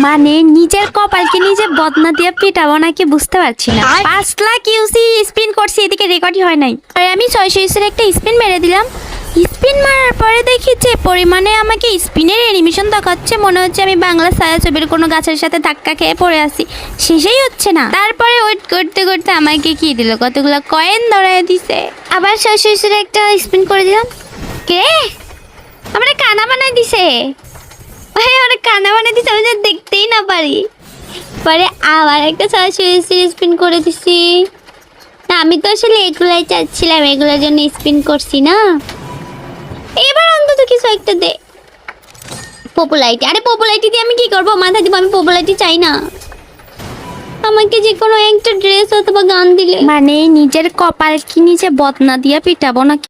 মানে নিজের কপালকে নিজে বদনা দিয়ে পিটাবো নাকি বুঝতে পারছি না। 5 লাখ ইউসি স্পিন করছি, এদিকে রেকর্ডই হয় নাই। আর আমি 600 ইউসির একটা স্পিন মেরে দিলাম। স্পিন মারার পরে দেখি যে পরিমাণে আমাকে স্পিনের অ্যানিমেশন দেখাচ্ছে, মনে হচ্ছে আমি বাংলা ছায়াছবির কোনো গাছের সাথে ধাক্কা খেয়ে পড়ে আছি, শেষেই হচ্ছে না। তারপরে ওয়েট করতে করতে আমাকে কি দিল, কতগুলো কয়েন ধরায় দিছে। আবার 600 ইউসির একটা স্পিন করে দিলাম। কে আমার কানা বানাই দিছে, ভাই আমার কানা বানাই দিছে, আমি তো দেখতেই না পারি। পরে আবার একটা 600 ইউসির স্পিন করে দিছি। না আমি তো আসলে এগুলাই চাচ্ছিলাম, এগুলোর জন্য স্পিন করছি না। এবার অন্তত কিছু একটা দে। পপুলারিটি, আরে পপুলারিটি দিয়ে আমি কি করবো, মাথা দিব, আমি পপুলারিটি চাই না। আমাকে যে কোনো একটা ড্রেস অথবা গান দিলে। মানে নিজের কপাল কি নিজে বদনা দিয়ে পিটাবো নাকি?